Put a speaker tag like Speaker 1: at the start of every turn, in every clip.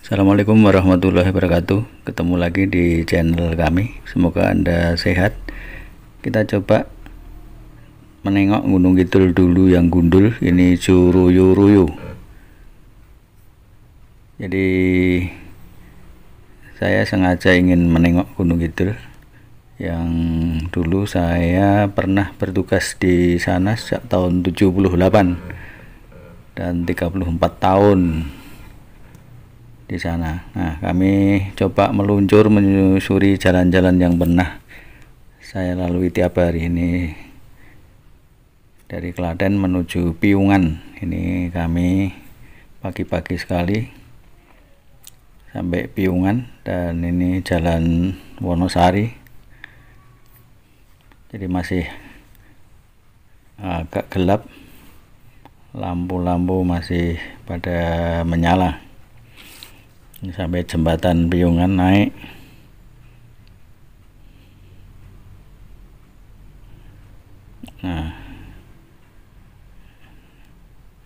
Speaker 1: Assalamualaikum warahmatullahi wabarakatuh. Ketemu lagi di channel kami. Semoga Anda sehat. Kita coba menengok Gunung Kidul dulu yang gundul. Ini Suruyo-Ruyo. Jadi saya sengaja ingin menengok Gunung Kidul yang dulu saya pernah bertugas di sana sejak tahun 78 dan 34 tahun di sana. Nah, kami coba meluncur menyusuri jalan-jalan yang pernah saya lalui tiap hari. Ini dari Klaten menuju Piungan. Ini kami pagi-pagi sekali sampai Piungan, dan ini jalan Wonosari. Jadi masih agak gelap, lampu-lampu masih pada menyala. Ini sampai jembatan Piungan naik. Nah,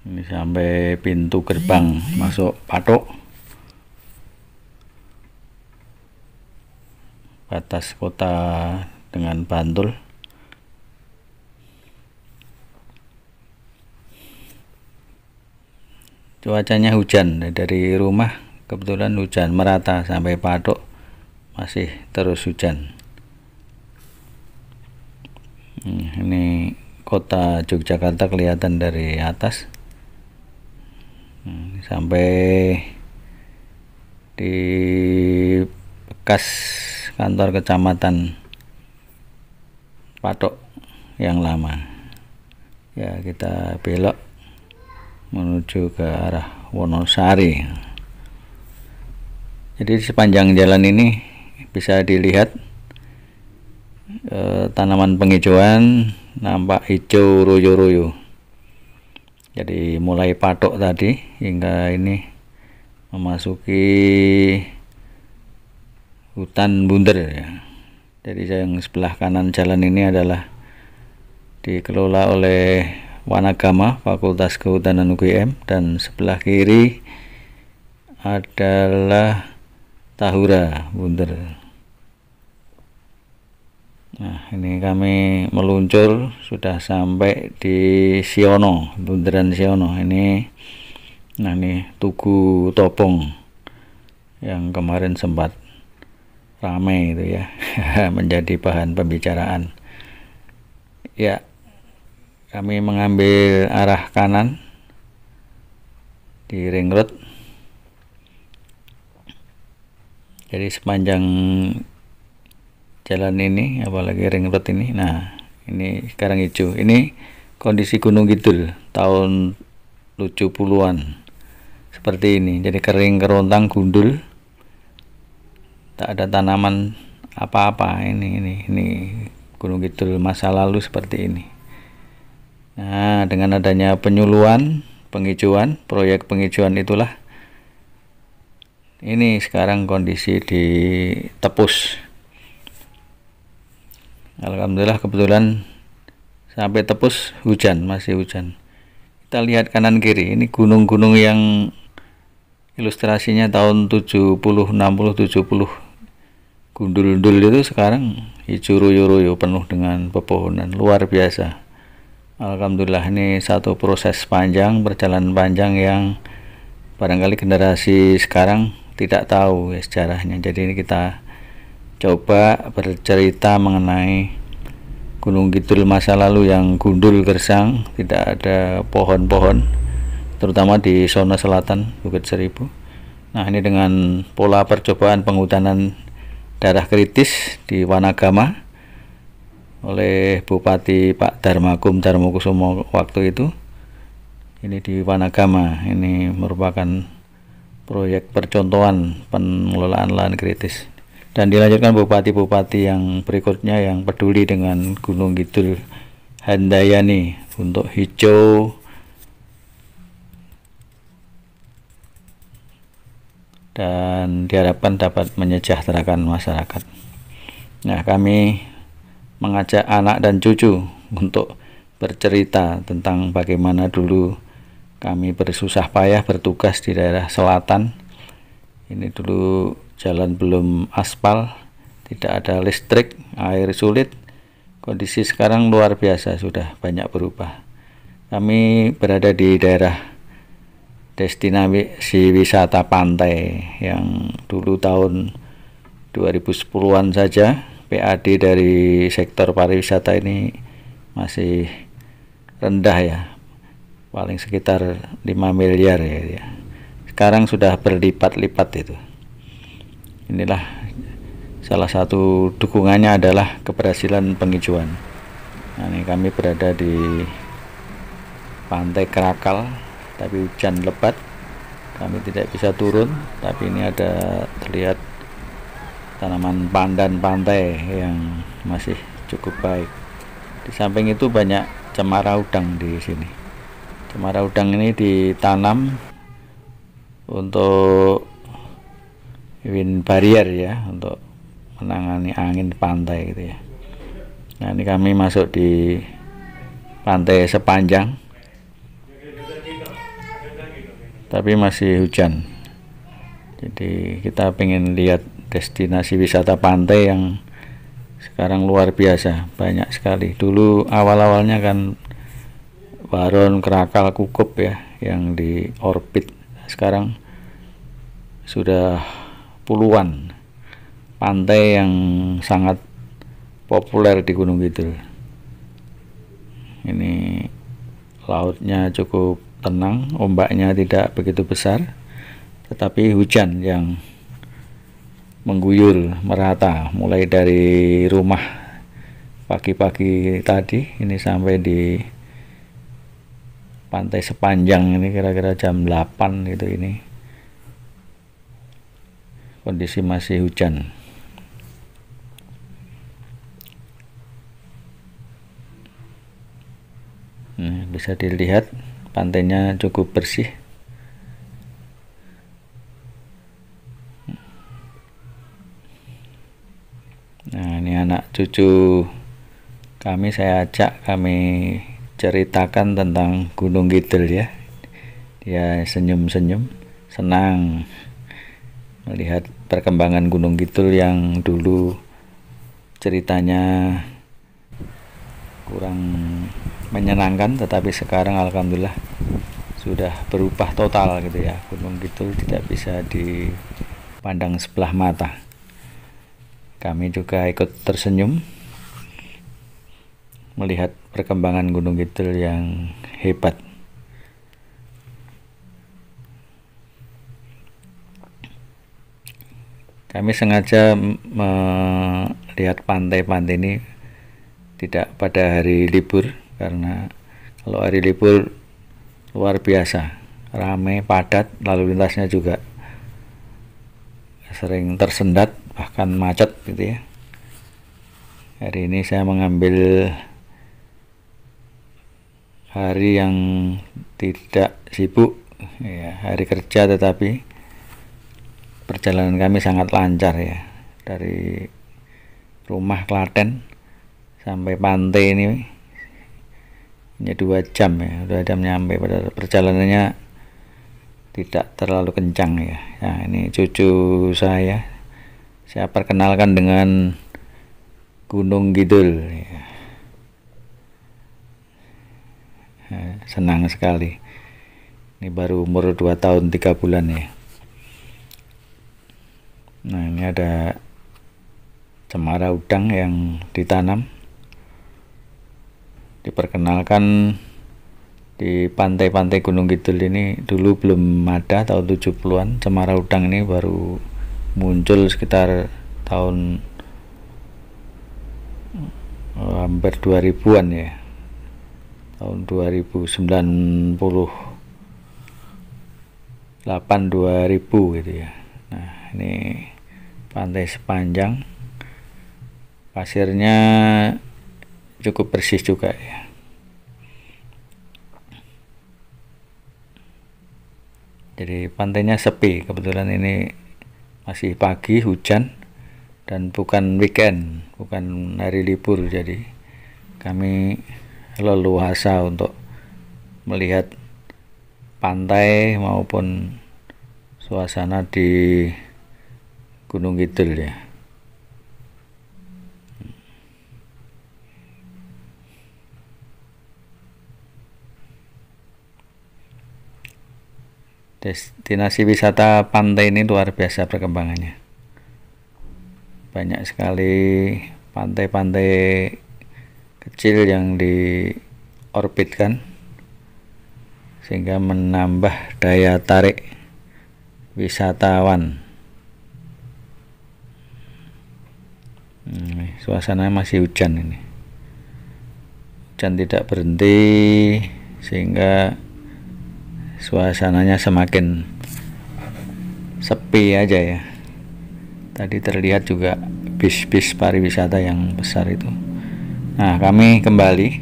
Speaker 1: ini sampai pintu gerbang masuk Patok, batas kota dengan Bantul. Cuacanya hujan dari rumah. Kebetulan hujan merata sampai Patok, masih terus hujan. Ini kota Yogyakarta kelihatan dari atas. Sampai di bekas kantor kecamatan Patok yang lama. Ya, kita belok menuju ke arah Wonosari. Jadi sepanjang jalan ini bisa dilihat tanaman penghijauan nampak hijau royo-royo. Jadi mulai Patok tadi hingga ini memasuki hutan bunder ya. Jadi yang sebelah kanan jalan ini adalah dikelola oleh Wanagama Fakultas Kehutanan UGM, dan sebelah kiri adalah Tahura bunder. Nah, ini kami meluncur sudah sampai di Siono, bundaran Siono. Ini, nah ini Tugu Topong yang kemarin sempat ramai itu ya, menjadi bahan pembicaraan. Ya, kami mengambil arah kanan di Ring Road. Jadi sepanjang jalan ini, apalagi Ring Road ini, nah ini sekarang hijau. Ini kondisi Gunung Kidul tahun 70-an seperti ini. Jadi kering, kerontang, gundul, tak ada tanaman apa-apa. Ini Gunung Kidul masa lalu seperti ini. Nah, dengan adanya penyuluhan, penghijauan, proyek penghijauan itulah ini sekarang kondisi ditepus. Alhamdulillah, kebetulan sampai tepus hujan, masih hujan. Kita lihat kanan kiri, ini gunung-gunung yang ilustrasinya tahun 70, 60, 70 gundul-gundul itu sekarang hijau royo-royo, penuh dengan pepohonan, luar biasa. Alhamdulillah, ini satu proses panjang, perjalanan panjang yang barangkali generasi sekarang tidak tahu ya sejarahnya. Jadi ini kita coba bercerita mengenai Gunung Kidul masa lalu yang gundul gersang, tidak ada pohon-pohon, terutama di zona selatan Bukit Seribu. Nah, ini dengan pola percobaan penghutanan daerah kritis di Wanagama oleh Bupati Pak Darmakum Darmokusumo waktu itu. Ini di Wanagama, ini merupakan proyek percontohan pengelolaan lahan kritis, dan dilanjutkan bupati-bupati yang berikutnya yang peduli dengan Gunung Kidul Handayani untuk hijau dan diharapkan dapat menyejahterakan masyarakat. Nah, kami mengajak anak dan cucu untuk bercerita tentang bagaimana dulu kami bersusah payah bertugas di daerah selatan Ini dulu jalan belum aspal, tidak ada listrik, air sulit. Kondisi sekarang luar biasa, sudah banyak berubah. Kami berada di daerah destinasi wisata pantai yang dulu tahun 2010-an saja PAD dari sektor pariwisata ini masih rendah ya, paling sekitar 5 miliar ya. Sekarang sudah berlipat-lipat itu. Inilah salah satu dukungannya adalah keberhasilan penghijauan. Nah, ini kami berada di Pantai Krakal, tapi hujan lebat, kami tidak bisa turun. Tapi ini ada terlihat tanaman pandan pantai yang masih cukup baik. Di samping itu banyak cemara udang di sini. Cemara udang ini ditanam untuk wind barrier ya, untuk menangani angin pantai gitu ya. Nah, ini kami masuk di pantai Sepanjang, tapi masih hujan. Jadi kita pengen lihat destinasi wisata pantai yang sekarang luar biasa, banyak sekali. Dulu awal-awalnya kan Baron, Krakal, Kukup ya yang di orbit. Sekarang sudah puluhan pantai yang sangat populer di Gunung Kidul. Ini lautnya cukup tenang, ombaknya tidak begitu besar, tetapi hujan yang mengguyur merata mulai dari rumah pagi-pagi tadi ini sampai di Pantai Sepanjang ini kira-kira jam 8 gitu. Ini kondisi masih hujan. Bisa dilihat pantainya cukup bersih. Nah, ini anak cucu kami, saya ajak, kami ceritakan tentang Gunung Kidul ya. Dia senyum-senyum, senang melihat perkembangan Gunung Kidul yang dulu ceritanya kurang menyenangkan, tetapi sekarang alhamdulillah sudah berubah total gitu ya. Gunung Kidul tidak bisa dipandang sebelah mata. Kami juga ikut tersenyum melihat perkembangan Gunung Kidul yang hebat. Kami sengaja melihat pantai-pantai ini tidak pada hari libur, karena kalau hari libur luar biasa ramai, padat, lalu lintasnya juga sering tersendat, bahkan macet gitu ya. Hari ini saya mengambil hari yang tidak sibuk ya, hari kerja, tetapi perjalanan kami sangat lancar ya. Dari rumah Klaten sampai pantai ini hanya 2 jam ya, 2 jam nyampe. Pada perjalanannya tidak terlalu kencang ya. Nah, ini cucu saya perkenalkan dengan Gunung Kidul ya. Nah, senang sekali. Ini baru umur 2 tahun 3 bulan ya. Nah, ini ada cemara udang yang ditanam. Diperkenalkan di pantai-pantai Gunung Kidul ini dulu belum ada, tahun 70-an. Cemara udang ini baru muncul sekitar tahun hampir 2000-an ya. Tahun 2098 2000 gitu ya. Nah, ini Pantai Sepanjang, pasirnya cukup bersih juga ya. Jadi pantainya sepi, kebetulan ini masih pagi, hujan, dan bukan weekend, bukan hari libur, jadi kami leluasa untuk melihat pantai maupun suasana di Gunung Kidul ya. Destinasi wisata pantai ini luar biasa perkembangannya. Banyak sekali pantai-pantai kecil yang diorbitkan sehingga menambah daya tarik wisatawan. Suasana masih hujan ini. Hujan tidak berhenti sehingga suasananya semakin sepi aja ya. Tadi terlihat juga bis-bis pariwisata yang besar itu. Nah, kami kembali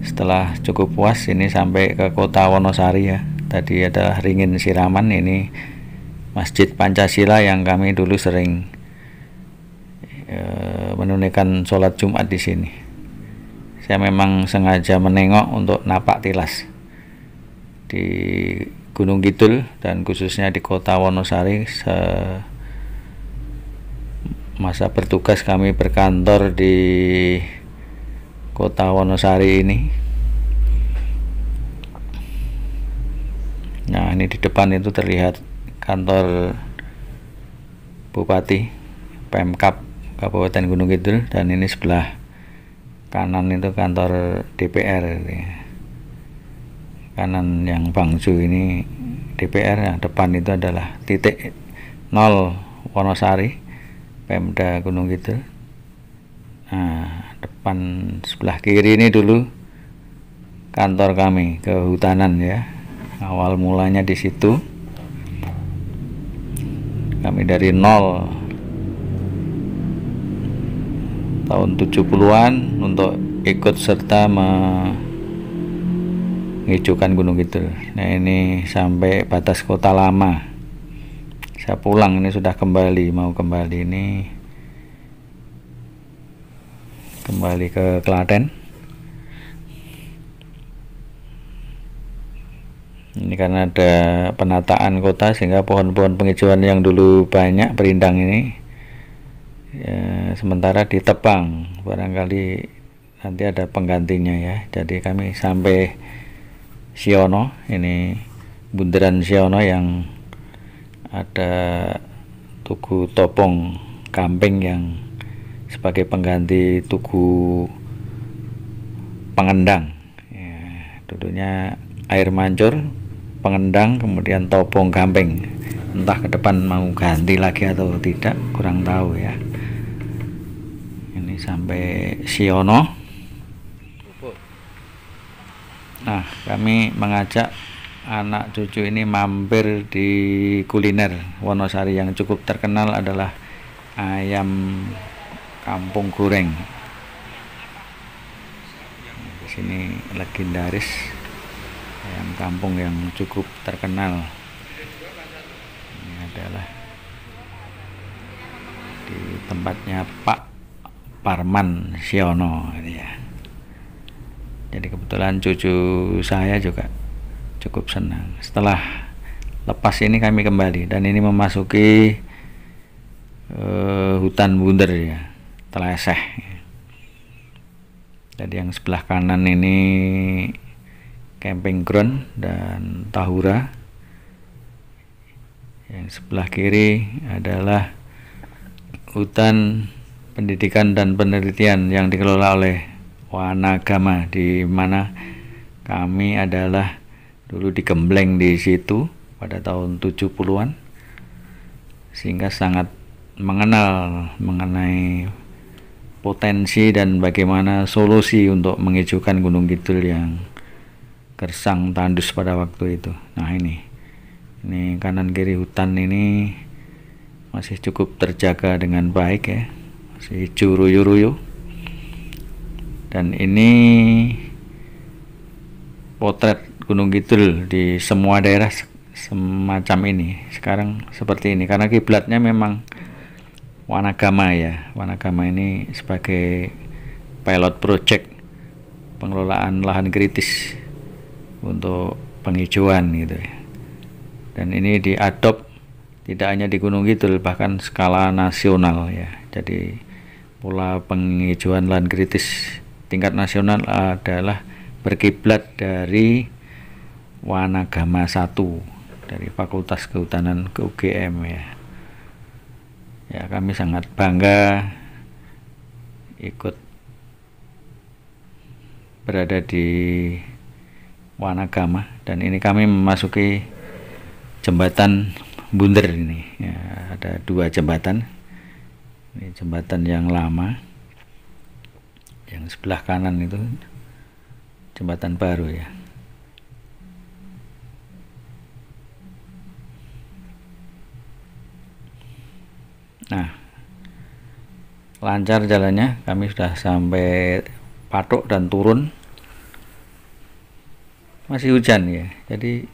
Speaker 1: setelah cukup puas ini sampai ke kota Wonosari ya. Tadi adalah Ringin Siraman, ini Masjid Pancasila yang kami dulu sering menunaikan sholat Jumat di sini. Saya memang sengaja menengok untuk napak tilas di Gunung Kidul dan khususnya di kota Wonosari. Masa bertugas kami berkantor di kota Wonosari ini. Nah, ini di depan itu terlihat kantor Bupati Pemkab Kabupaten Gunung Kidul, dan ini sebelah kanan itu kantor DPR ya. Kanan yang bangsu ini DPR, yang depan itu adalah titik 0 Wonosari Pemda Gunung Kidul. Nah, depan sebelah kiri ini dulu kantor kami kehutanan ya. Awal mulanya di situ. Kami dari 0 tahun 70-an untuk ikut serta menghijaukan Gunung Kidul. Nah, ini sampai batas kota lama. Saya pulang ini sudah kembali, mau kembali ini kembali ke Klaten. Ini karena ada penataan kota sehingga pohon-pohon penghijauan yang dulu banyak berindang ini ya, sementara ditebang, barangkali nanti ada penggantinya ya. Jadi kami sampai Siono, ini bundaran Siono yang ada Tugu Topong Gamping yang sebagai pengganti Tugu Pengendang ya, dulunya Air Mancur, Pengendang, kemudian Topong Gamping. Entah ke depan mau ganti lagi atau tidak, kurang tahu ya. Ini sampai Siono. Nah, kami mengajak anak cucu ini mampir di kuliner Wonosari. Yang cukup terkenal adalah ayam kampung goreng. Di sini legendaris ayam kampung yang cukup terkenal. Ini adalah di tempatnya Pak Parman Siono ya. Jadi kebetulan cucu saya juga cukup senang. Setelah lepas ini kami kembali, dan ini memasuki hutan bunder ya, Teleseh. Jadi yang sebelah kanan ini camping ground dan Tahura. Yang sebelah kiri adalah hutan pendidikan dan penelitian yang dikelola oleh Wanagama, di mana kami adalah dulu digembleng di situ pada tahun 70-an, sehingga sangat mengenal mengenai potensi dan bagaimana solusi untuk menghijaukan Gunung Kidul yang gersang tandus pada waktu itu. Nah, ini kanan kiri hutan ini masih cukup terjaga dengan baik ya, masih hijau ruyu-ruyu. Dan ini potret Gunung Kidul di semua daerah semacam ini. Sekarang seperti ini karena kiblatnya memang Wanagama ya. Wanagama ini sebagai pilot project pengelolaan lahan kritis untuk penghijauan gitu ya. Dan ini diadop tidak hanya di Gunung Kidul, bahkan skala nasional ya. Jadi pola penghijauan lahan kritis tingkat nasional adalah berkiblat dari Wanagama 1 dari Fakultas Kehutanan ke UGM ya. Ya, kami sangat bangga ikut berada di Wanagama, dan ini kami memasuki jembatan Bunder ini ya, ada 2 jembatan. Ini jembatan yang lama, yang sebelah kanan itu jembatan baru ya. Nah, lancar jalannya, kami sudah sampai Patok dan turun. Masih hujan ya, jadi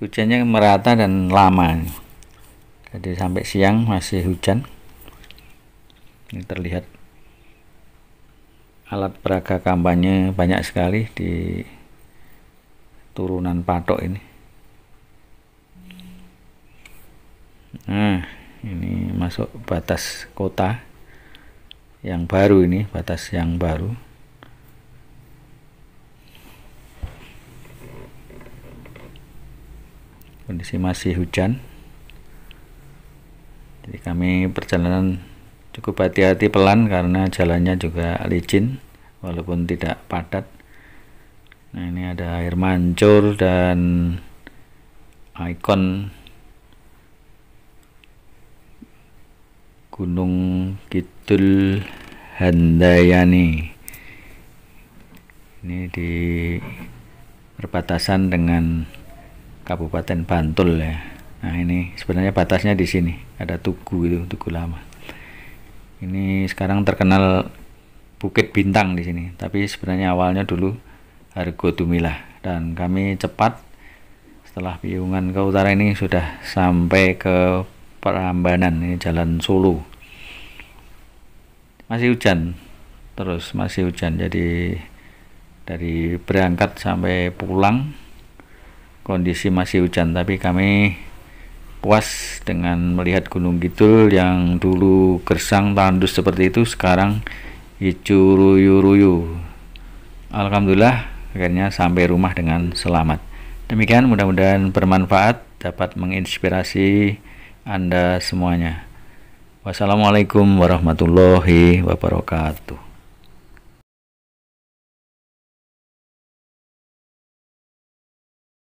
Speaker 1: hujannya merata dan lama. Jadi sampai siang masih hujan. Ini terlihat alat peraga kampanye banyak sekali di turunan Patok ini. Nah, ini masuk batas kota yang baru, ini batas yang baru. Kondisi masih hujan, jadi kami perjalanan cukup hati-hati, pelan karena jalannya juga licin walaupun tidak padat. Nah, ini ada air mancur dan ikon Gunung Kidul Handayani. Ini di perbatasan dengan Kabupaten Bantul ya. Nah, ini sebenarnya batasnya di sini, ada Tugu, itu Tugu Lama. Ini sekarang terkenal Bukit Bintang di sini, tapi sebenarnya awalnya dulu Argodumilah, dan kami cepat setelah Piungan ke utara ini sudah sampai ke Prambanan, ini jalan Solo. Masih hujan, terus masih hujan, jadi dari berangkat sampai pulang kondisi masih hujan, tapi kami puas dengan melihat Gunung Kidul yang dulu gersang tandus seperti itu, sekarang hijau ruyu-ruyu. Alhamdulillah akhirnya sampai rumah dengan selamat. Demikian, mudah-mudahan bermanfaat, dapat menginspirasi Anda semuanya. Wassalamualaikum warahmatullahi wabarakatuh.